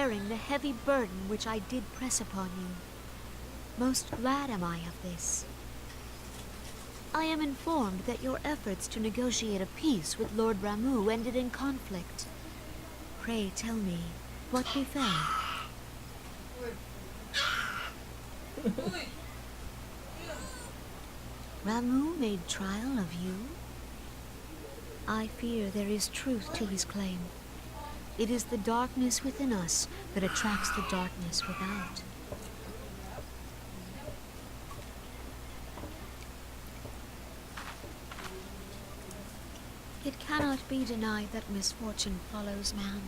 bearing the heavy burden which I did press upon you. Most glad am I of this. I am informed that your efforts to negotiate a peace with Lord Ramu ended in conflict. Pray tell me, what befell? Ramu made trial of you? I fear there is truth to his claim. It is the darkness within us that attracts the darkness without. It cannot be denied that misfortune follows man.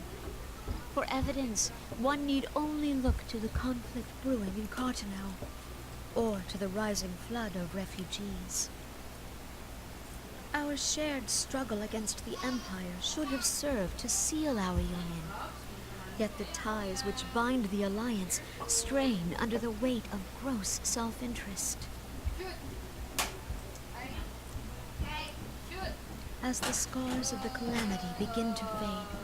For evidence, one need only look to the conflict brewing in Cartano, or to the rising flood of refugees. Our shared struggle against the Empire should have served to seal our union. Yet the ties which bind the Alliance strain under the weight of gross self-interest. As the scars of the calamity begin to fade,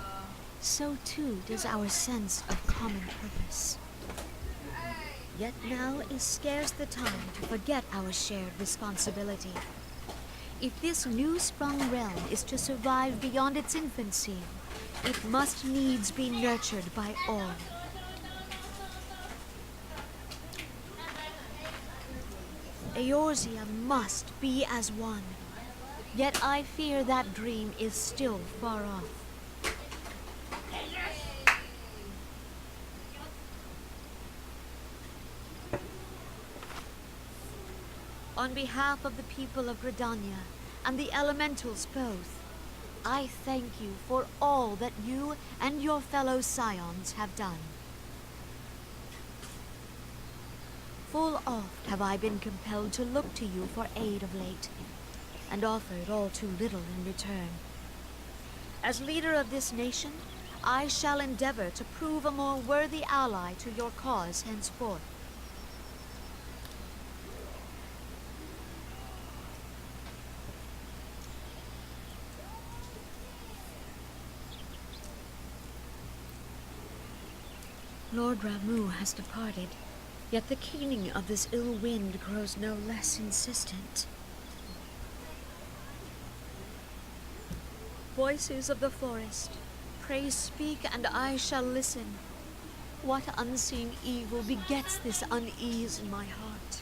so too does our sense of common purpose. Yet now is scarce the time to forget our shared responsibility. If this new-sprung realm is to survive beyond its infancy, it must needs be nurtured by all. Eorzea must be as one. Yet I fear that dream is still far off. On behalf of the people of Gridania and the elementals both, I thank you for all that you and your fellow scions have done. Full oft have I been compelled to look to you for aid of late, and offered all too little in return. As leader of this nation, I shall endeavor to prove a more worthy ally to your cause henceforth. Lord Ramu has departed, yet the keening of this ill wind grows no less insistent. Voices of the forest, pray speak and I shall listen. What unseen evil begets this unease in my heart?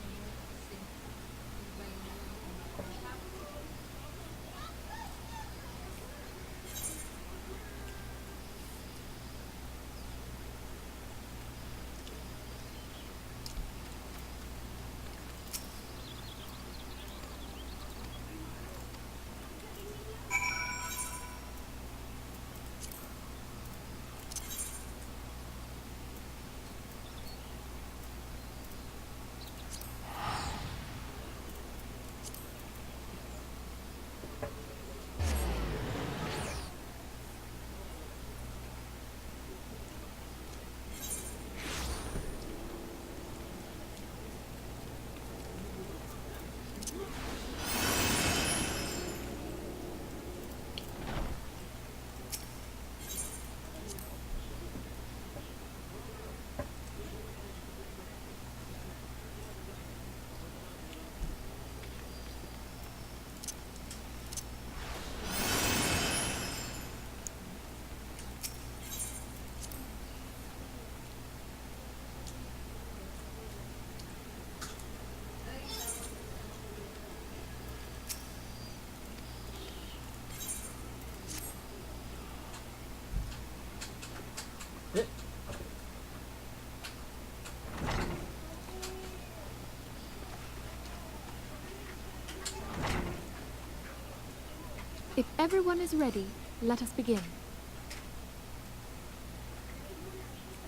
If everyone is ready, let us begin.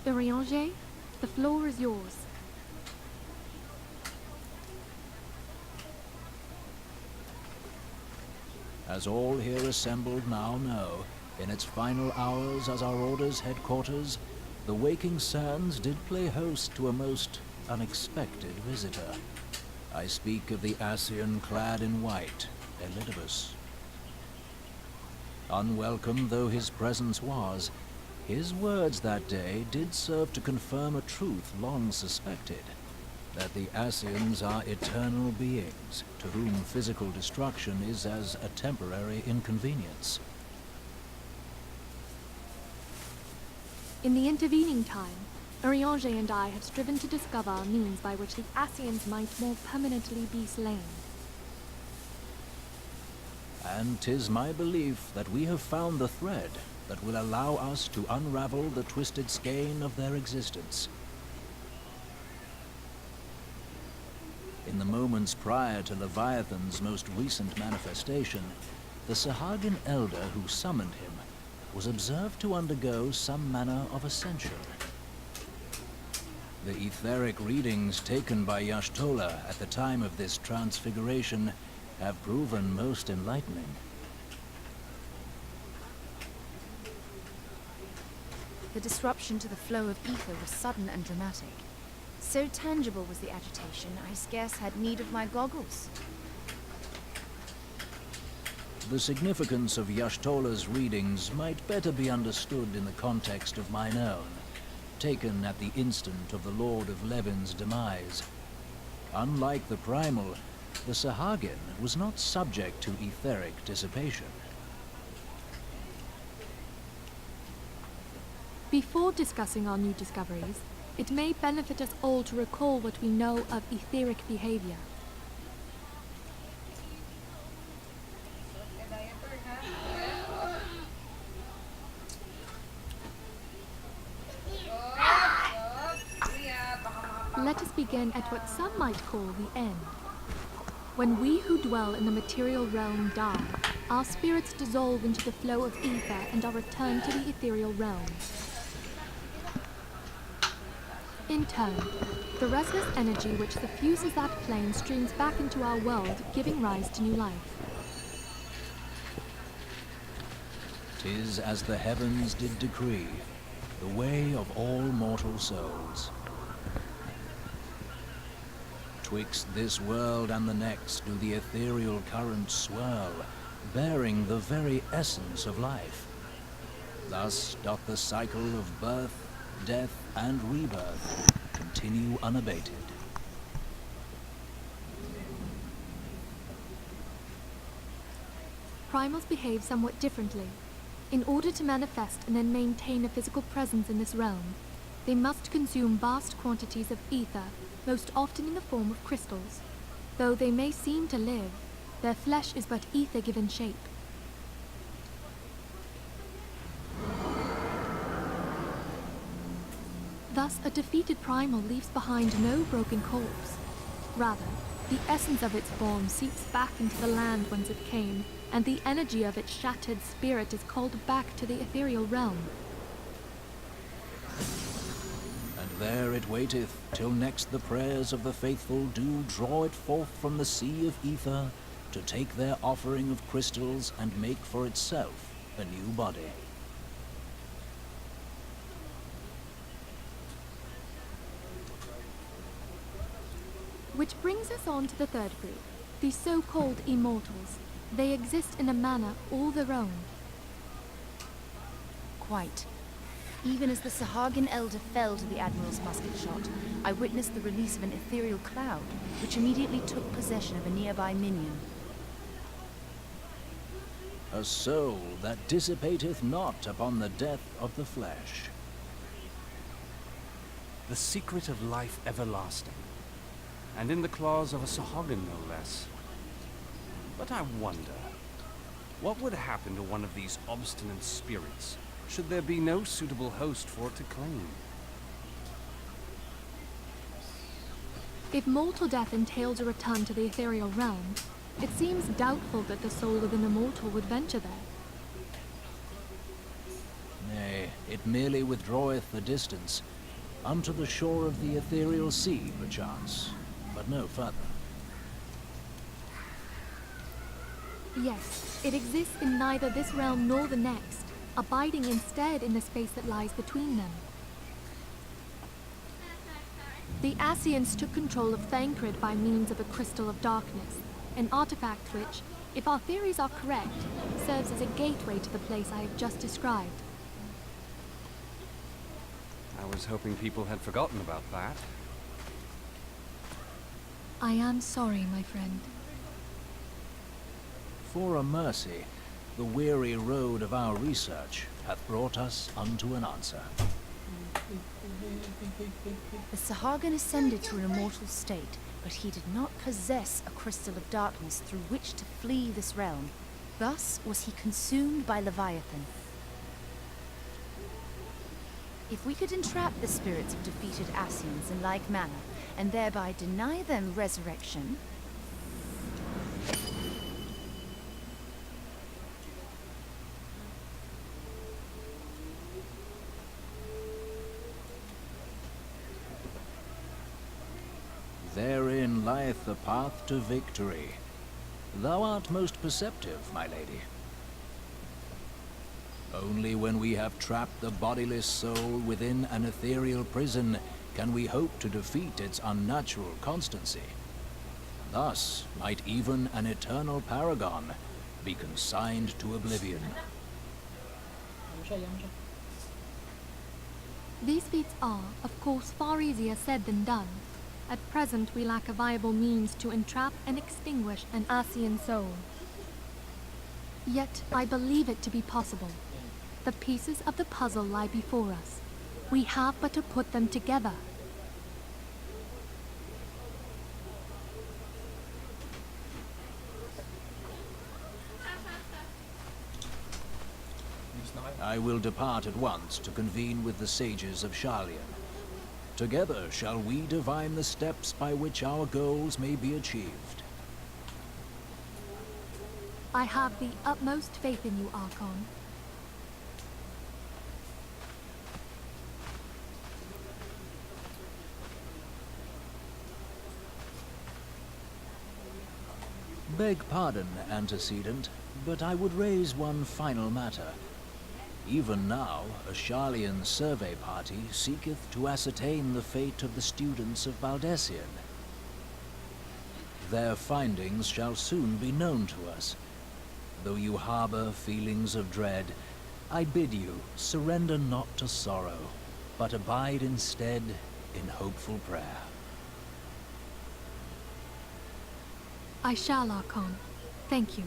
Urianger, the floor is yours. As all here assembled now know, in its final hours as our Order's headquarters, the Waking Sands did play host to a most unexpected visitor. I speak of the Ascian clad in white, Elidibus. Unwelcome though his presence was, His words that day did serve to confirm a truth long suspected, that the Ascians are eternal beings, to whom physical destruction is as a temporary inconvenience. In the intervening time, Urianger and I have striven to discover a means by which the Ascians might more permanently be slain. And 'tis my belief that we have found the thread that will allow us to unravel the twisted skein of their existence. In the moments prior to Leviathan's most recent manifestation, the Sahagin elder who summoned him was observed to undergo some manner of ascension. The etheric readings taken by Y'shtola at the time of this transfiguration have proven most enlightening. The disruption to the flow of ether was sudden and dramatic. So tangible was the agitation, I scarce had need of my goggles. The significance of Y'shtola's readings might better be understood in the context of mine own, taken at the instant of the Lord of Levin's demise. Unlike the Primal, the Sahagin was not subject to etheric dissipation. Before discussing our new discoveries, it may benefit us all to recall what we know of etheric behavior. Let us begin at what some might call the end. When we who dwell in the material realm die, our spirits dissolve into the flow of ether and are returned to the ethereal realm. In turn, the restless energy which suffuses that plane streams back into our world, giving rise to new life. 'Tis as the heavens did decree, the way of all mortal souls. Twixt this world and the next do the ethereal currents swirl, bearing the very essence of life. Thus doth the cycle of birth, death, and rebirth continue unabated. Primals behave somewhat differently. In order to manifest and then maintain a physical presence in this realm, they must consume vast quantities of ether, most often in the form of crystals. Though they may seem to live, their flesh is but ether given shape. Thus, a defeated primal leaves behind no broken corpse. Rather, the essence of its form seeps back into the land whence it came, and the energy of its shattered spirit is called back to the ethereal realm. And there it waiteth, till next the prayers of the faithful do draw it forth from the sea of ether, to take their offering of crystals and make for itself a new body. Which brings us on to the third group, the so-called immortals. They exist in a manner all their own. Quite. Even as the Sahagin elder fell to the Admiral's musket shot, I witnessed the release of an ethereal cloud, which immediately took possession of a nearby minion. A soul that dissipateth not upon the death of the flesh. The secret of life everlasting, and in the claws of a Sahagin no less. But I wonder, what would happen to one of these obstinate spirits, should there be no suitable host for it to claim? If mortal death entails a return to the ethereal realm, it seems doubtful that the soul of an immortal would venture there. Nay, it merely withdraweth the distance, unto the shore of the ethereal sea, perchance, but no further. Yes, it exists in neither this realm nor the next, abiding instead in the space that lies between them. The Ascians took control of Thancred by means of a crystal of darkness, an artifact which, if our theories are correct, serves as a gateway to the place I have just described. was hoping people had forgotten about that. I am sorry, my friend. For a mercy, the weary road of our research hath brought us unto an answer. The Sahagin ascended to an immortal state, but he did not possess a crystal of darkness through which to flee this realm. Thus was he consumed by Leviathan. If we could entrap the spirits of defeated Ascians in like manner, and thereby deny them resurrection, Therein lieth the path to victory. Thou art most perceptive, my lady. Only when we have trapped the bodiless soul within an ethereal prison can we hope to defeat its unnatural constancy. Thus might even an eternal paragon be consigned to oblivion. These feats are, of course, far easier said than done. At present, we lack a viable means to entrap and extinguish an Ascian soul. Yet, I believe it to be possible. The pieces of the puzzle lie before us. We have but to put them together. I will depart at once to convene with the sages of Sharlayan. Together shall we divine the steps by which our goals may be achieved. I have the utmost faith in you, Archon. Beg pardon, antecedent, but I would raise one final matter. Even now, a Sharlayan survey party seeketh to ascertain the fate of the students of Baldessian. Their findings shall soon be known to us. Though you harbor feelings of dread, I bid you surrender not to sorrow, but abide instead in hopeful prayer. I shall, Archon. Thank you.